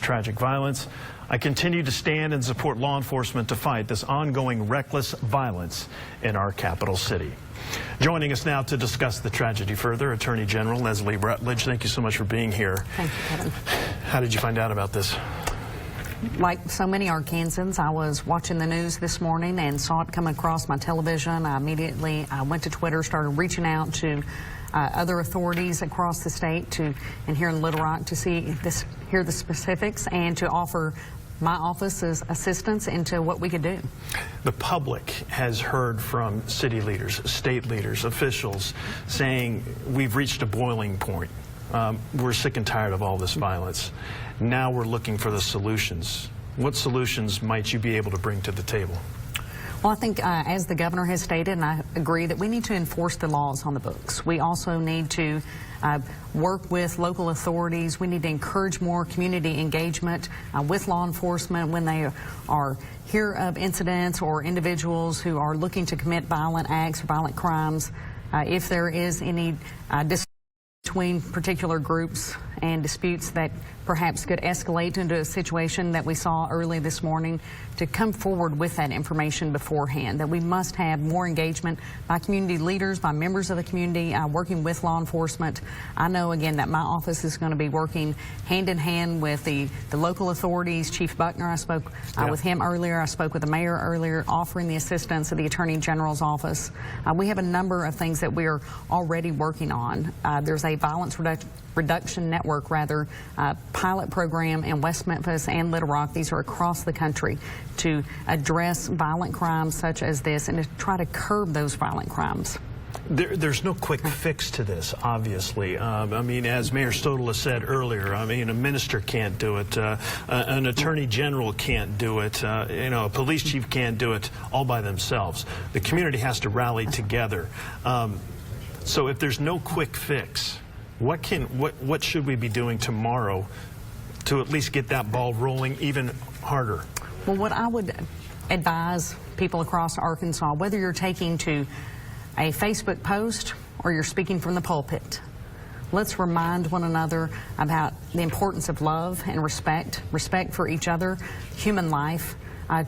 tragic violence. I continue to stand and support law enforcement to fight this ongoing reckless violence in our capital city. Joining us now to discuss the tragedy further, Attorney General Leslie Rutledge. Thank you so much for being here. Thank you, Kevin. How did you find out about this? Like so many Arkansans, I was watching the news this morning and saw it come across my television. I immediately went to Twitter, started reaching out to other authorities across the state and here in Little Rock to hear the specifics and to offer my office's assistance into what we could do. The public has heard from city leaders, state leaders, officials saying we've reached a boiling point. We're sick and tired of all this violence. Now we're looking for the solutions. What solutions might you be able to bring to the table? Well, I think as the governor has stated, and I agree, that we need to enforce the laws on the books. We also need to work with local authorities. We need to encourage more community engagement with law enforcement when they are hear of incidents or individuals who are looking to commit violent acts or violent crimes. If there is any between particular groups and disputes that perhaps could escalate into a situation that we saw early this morning, to come forward with that information beforehand, that we must have more engagement by community leaders, by members of the community, working with law enforcement. I know, again, that my office is going to be working hand in hand with the local authorities. Chief Buckner, I spoke with him earlier. I spoke with the mayor earlier, offering the assistance of the Attorney General's office. We have a number of things that we are already working on. There's a violence reduction network, pilot program in West Memphis and Little Rock. These are across the country to address violent crimes such as this and to try to curb those violent crimes. There's no quick fix to this, obviously. I mean, as Mayor Stoddle has said earlier, I mean, a minister can't do it, an attorney general can't do it, a police chief can't do it all by themselves. The community has to rally together. So if there's no quick fix, what should we be doing tomorrow to at least get that ball rolling even harder? Well, what I would advise people across Arkansas, whether you're taking to a Facebook post or you're speaking from the pulpit, let's remind one another about the importance of love and respect for each other, human life.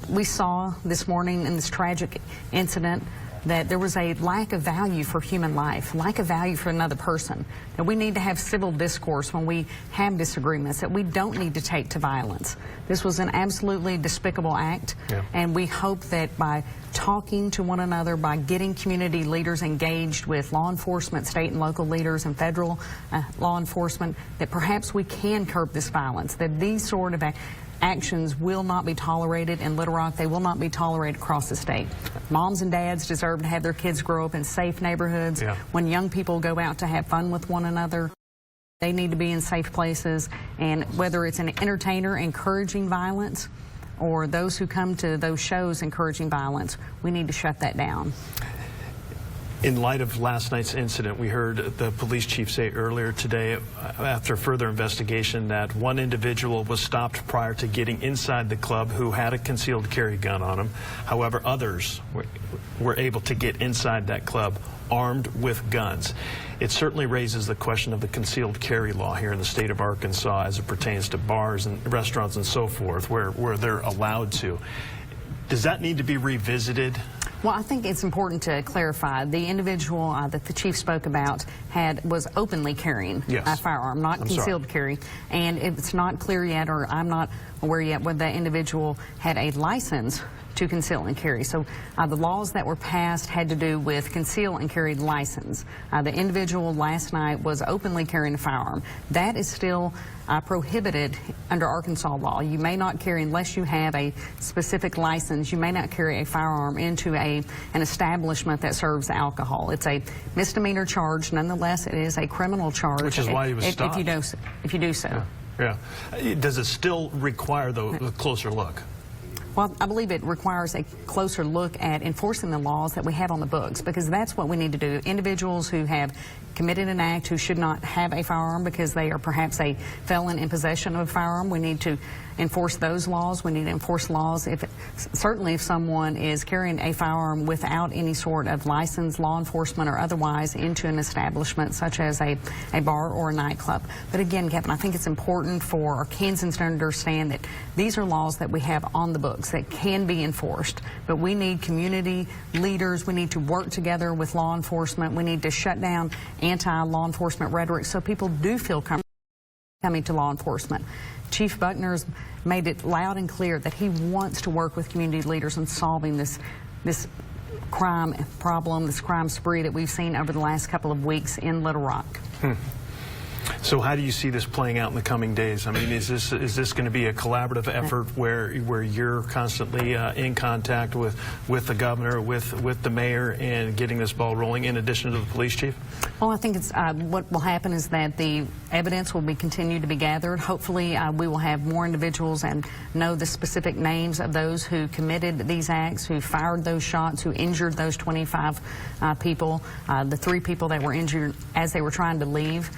We saw this morning in this tragic incident that there was a lack of value for human life, lack of value for another person. That we need to have civil discourse when we have disagreements, that we don't need to take to violence. This was an absolutely despicable act, and we hope that by talking to one another, by getting community leaders engaged with law enforcement, state and local leaders and federal law enforcement, that perhaps we can curb this violence, that these sort of actions will not be tolerated in Little Rock. They will not be tolerated across the state. Moms and dads deserve to have their kids grow up in safe neighborhoods. When young people go out to have fun with one another, they need to be in safe places. And whether it's an entertainer encouraging violence or those who come to those shows encouraging violence, we need to shut that down. In light of last night's incident, we heard the police chief say earlier today, after further investigation, that one individual was stopped prior to getting inside the club who had a concealed carry gun on him. However, others were able to get inside that club armed with guns. It certainly raises the question of the concealed carry law here in the state of Arkansas as it pertains to bars and restaurants and so forth, where they're allowed to. Does that need to be revisited? Well, I think it's important to clarify. The individual that the chief spoke about was openly carrying a firearm, not concealed carry. And it's not clear yet, or I'm not aware yet, whether that individual had a license to conceal and carry. So the laws that were passed had to do with conceal and carry license. The individual last night was openly carrying a firearm. That is still prohibited under Arkansas law. You may not carry, unless you have a specific license, you may not carry a firearm into an establishment that serves alcohol. It's a misdemeanor charge. Nonetheless, it is a criminal charge. Which is why he was stopped. If you do so. Yeah. Does it still require, though, a closer look? Well, I believe it requires a closer look at enforcing the laws that we have on the books, because that's what we need to do. Individuals who have committed an act who should not have a firearm because they are perhaps a felon in possession of a firearm. We need to enforce those laws. We need to enforce laws certainly if someone is carrying a firearm without any sort of license, law enforcement or otherwise, into an establishment such as a bar or a nightclub. But again, Kevin, I think it's important for our Kansans to understand that these are laws that we have on the books that can be enforced, but we need community leaders. We need to work together with law enforcement. We need to shut down anti-law enforcement rhetoric so people do feel comfortable coming to law enforcement. Chief Buckner's made it loud and clear that he wants to work with community leaders in solving this crime problem, this crime spree that we've seen over the last couple of weeks in Little Rock. So how do you see this playing out in the coming days? I mean, is this going to be a collaborative effort where you're constantly in contact with the governor, with the mayor, and getting this ball rolling in addition to the police chief? Well, I think it's what will happen is that the evidence will be continued to be gathered. Hopefully, we will have more individuals and know the specific names of those who committed these acts, who fired those shots, who injured those 25 people, the 3 people that were injured as they were trying to leave.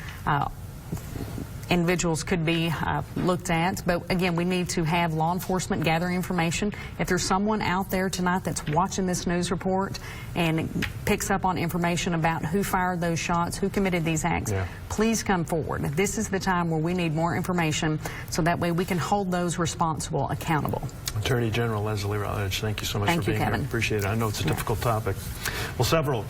Individuals could be looked at, but again, we need to have law enforcement gather information. If there's someone out there tonight that's watching this news report and picks up on information about who fired those shots, who committed these acts, please come forward. This is the time where we need more information so that way we can hold those responsible accountable. Attorney General Leslie Rutledge, thank you so much for being here. Kevin. Appreciate it. I know it's a difficult topic. Well, several